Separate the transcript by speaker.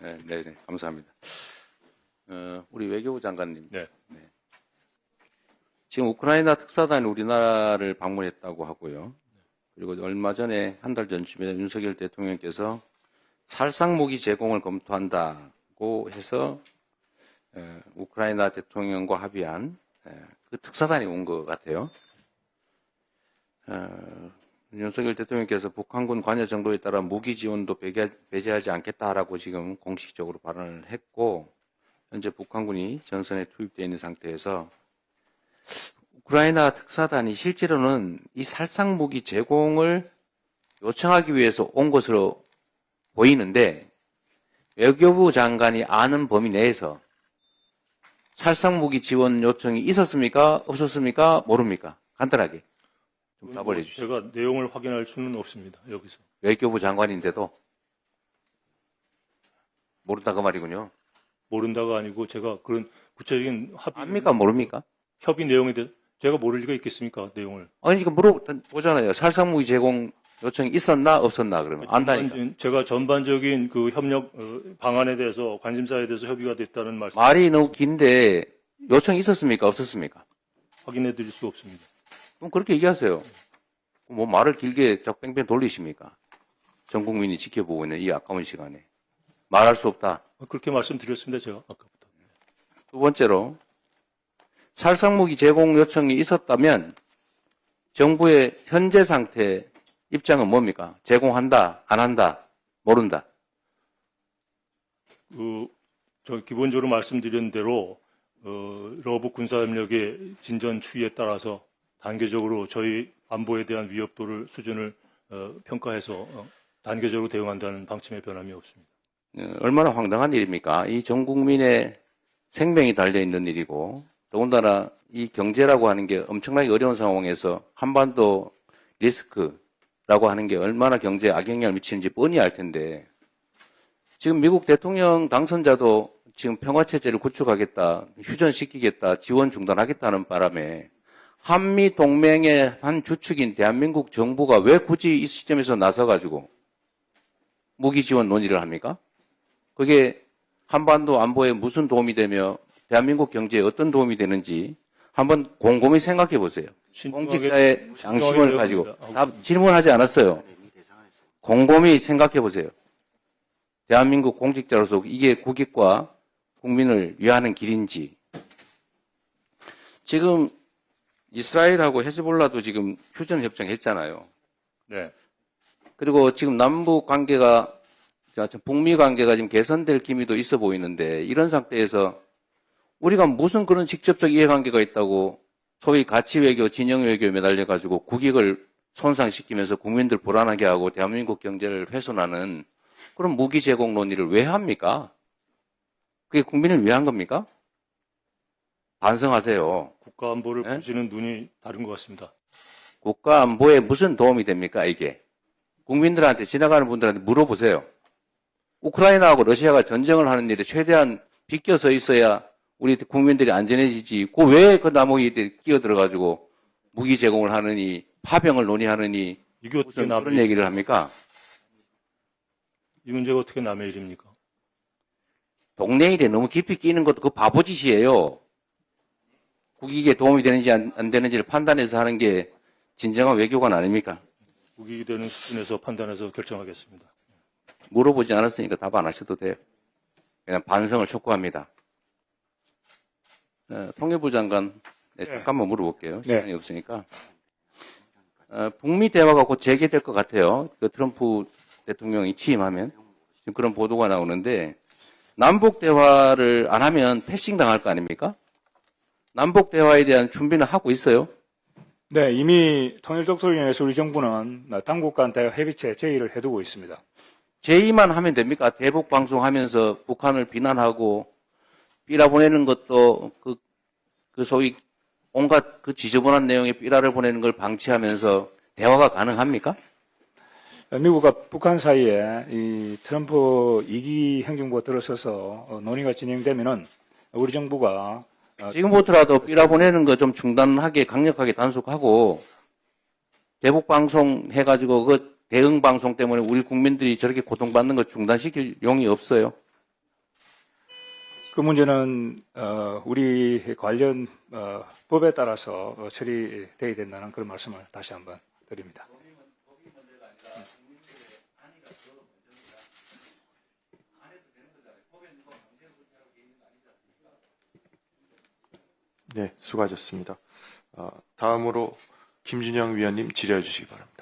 Speaker 1: 네, 감사합니다. 우리 외교부 장관님.
Speaker 2: 네.
Speaker 1: 지금 우크라이나 특사단이 우리나라를 방문했다고 하고요. 그리고 얼마 전에 한 달 전쯤에 윤석열 대통령께서 살상무기 제공을 검토한다고 해서 우크라이나 대통령과 합의한 그 특사단이 온 것 같아요. 윤석열 대통령께서 북한군 관여 정도에 따라 무기 지원도 배제하지 않겠다라고 지금 공식적으로 발언을 했고, 현재 북한군이 전선에 투입되어 있는 상태에서 우크라이나 특사단이 실제로는 이 살상무기 제공을 요청하기 위해서 온 것으로 보이는데, 외교부 장관이 아는 범위 내에서 살상무기 지원 요청이 있었습니까? 없었습니까? 모릅니까? 간단하게 좀 답을 해주시죠.
Speaker 2: 제가 내용을 확인할 수는 없습니다. 여기서.
Speaker 1: 외교부 장관인데도 모른다 그 말이군요.
Speaker 2: 모른다가 아니고 제가 그런 구체적인
Speaker 1: 압니까? 모릅니까?
Speaker 2: 협의 내용에 대해 제가 모를 리가 있겠습니까? 내용을.
Speaker 1: 아니, 그러니까 물어보잖아요. 살상무기 제공 요청이 있었나 없었나 그러면 안다니까.
Speaker 2: 제가 전반적인 그 협력 방안에 대해서 관심사에 대해서 협의가 됐다는 말씀.
Speaker 1: 말이 너무 긴데 요청이 있었습니까? 없었습니까?
Speaker 2: 확인해 드릴 수 없습니다.
Speaker 1: 그럼 그렇게 얘기하세요. 뭐 말을 길게 자꾸 뺑뺑 돌리십니까? 전 국민이 지켜보고 있는 이 아까운 시간에. 말할 수 없다.
Speaker 2: 그렇게 말씀드렸습니다. 제가 아까부터.
Speaker 1: 두 번째로 살상무기 제공 요청이 있었다면 정부의 현재 상태 입장은 뭡니까? 제공한다, 안 한다, 모른다.
Speaker 2: 저 기본적으로 말씀드린 대로 러브 군사협력의 진전 추이에 따라서 단계적으로 저희 안보에 대한 위협도를 수준을 평가해서 단계적으로 대응한다는 방침의 변함이 없습니다.
Speaker 1: 얼마나 황당한 일입니까? 이 전 국민의 생명이 달려있는 일이고, 더군다나 이 경제라고 하는 게 엄청나게 어려운 상황에서 한반도 리스크라고 하는 게 얼마나 경제에 악영향을 미치는지 뻔히 알 텐데, 지금 미국 대통령 당선자도 지금 평화체제를 구축하겠다, 휴전시키겠다, 지원 중단하겠다는 바람에 한미 동맹의 한 주축인 대한민국 정부가 왜 굳이 이 시점에서 나서가지고 무기 지원 논의를 합니까? 그게 한반도 안보에 무슨 도움이 되며 대한민국 경제에 어떤 도움이 되는지 한번 곰곰이 생각해 보세요. 공직자의 양심을 가지고 질문하지 않았어요. 곰곰이 생각해 보세요. 대한민국 공직자로서 이게 국익과 국민을 위하는 길인지. 지금 이스라엘하고 헤즈볼라도 지금 휴전협정 했잖아요.
Speaker 2: 네.
Speaker 1: 그리고 지금 남북 관계가, 북미 관계가 지금 개선될 기미도 있어 보이는데, 이런 상태에서 우리가 무슨 그런 직접적 이해관계가 있다고 소위 가치 외교, 진영 외교에 매달려가지고 국익을 손상시키면서 국민들 불안하게 하고 대한민국 경제를 훼손하는 그런 무기 제공 논의를 왜 합니까? 그게 국민을 위한 겁니까? 반성하세요.
Speaker 2: 국가 안보를 보시는 눈이 다른 것 같습니다.
Speaker 1: 국가 안보에 무슨 도움이 됩니까, 이게? 국민들한테, 지나가는 분들한테 물어보세요. 우크라이나하고 러시아가 전쟁을 하는 일에 최대한 비껴서 있어야 우리 국민들이 안전해지지. 왜 그 나무에 끼어들어가지고 무기 제공을 하느니, 파병을 논의하느니,
Speaker 2: 이게 어떻게
Speaker 1: 무슨 그런 얘기를 합니까?
Speaker 2: 이 문제가 어떻게 남의 일입니까?
Speaker 1: 동네 일에 너무 깊이 끼는 것도 그 바보짓이에요. 국익에 도움이 되는지 안 되는지를 판단해서 하는 게 진정한 외교관 아닙니까?
Speaker 2: 국익이 되는 수준에서 판단해서 결정하겠습니다.
Speaker 1: 물어보지 않았으니까 답 안 하셔도 돼요. 그냥 반성을 촉구합니다. 통일부 장관, 잠깐만 물어볼게요. 시간이 없으니까. 북미 대화가 곧 재개될 것 같아요. 그 트럼프 대통령이 취임하면. 지금 그런 보도가 나오는데, 남북 대화를 안 하면 패싱 당할 거 아닙니까? 남북 대화에 대한 준비는 하고 있어요?
Speaker 3: 네, 이미 통일독도위원회에서 우리 정부는 당국 간 대화 협의체 제의를 해두고 있습니다.
Speaker 1: 제의만 하면 됩니까? 대북 방송하면서 북한을 비난하고 삐라 보내는 것도 그 소위 온갖 그 지저분한 내용의 삐라를 보내는 걸 방치하면서 대화가 가능합니까?
Speaker 3: 미국과 북한 사이에 이 트럼프 2기 행정부가 들어서서 논의가 진행되면은 우리 정부가
Speaker 1: 지금부터라도 삐라 보내는 거 좀 중단하게 강력하게 단속하고 대북 방송 해가지고 그 대응 방송 때문에 우리 국민들이 저렇게 고통받는 거 중단시킬 용이 없어요.
Speaker 3: 그 문제는 우리 관련 법에 따라서 처리되어야 된다는 그런 말씀을 다시 한번 드립니다.
Speaker 4: 네, 수고하셨습니다. 다음으로 김준영 위원님 질의해 주시기 바랍니다.